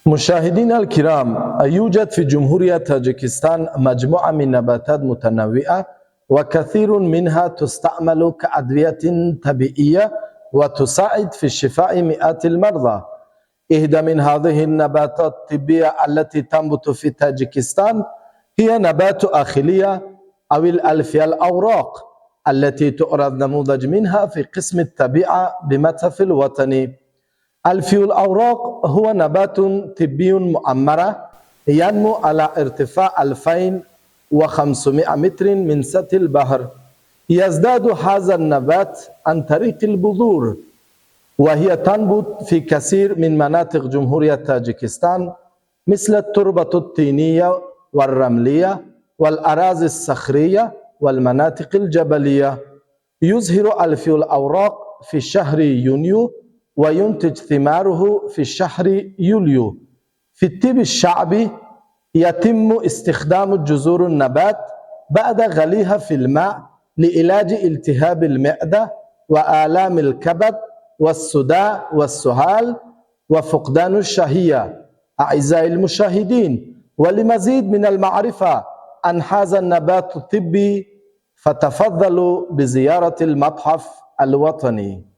مشاهدينا الكرام، يوجد في جمهورية تاجيكستان مجموعة من نباتات متنوعة، وكثير منها تستعمل كأدوية طبيعية وتساعد في شفاء مئات المرضى. إحدى من هذه النباتات الطبية التي تنبت في تاجيكستان هي نبات أخيليا أو الألفية الأوراق، التي تعرض نموذج منها في قسم الطبيعة بمتحف الوطني. ألفية الأوراق هو نبات طبي مؤمر ينمو على ارتفاع 2500 متر من سطح البحر. يزداد هذا النبات عن طريق البذور، وهي تنبت في كثير من مناطق جمهورية تاجيكستان مثل التربة الطينية والرملية والأراضي الصخرية والمناطق الجبلية. يزهر ألفية الأوراق في شهر يونيو وينتج ثماره في شهر يوليو. في الطب الشعبي يتم استخدام جذور النبات بعد غليها في الماء لعلاج التهاب المعدة وآلام الكبد والصداع والسهال وفقدان الشهية. أعزائي المشاهدين، ولمزيد من المعرفة عن هذا النبات الطبي فتفضلوا بزيارة المتحف الوطني.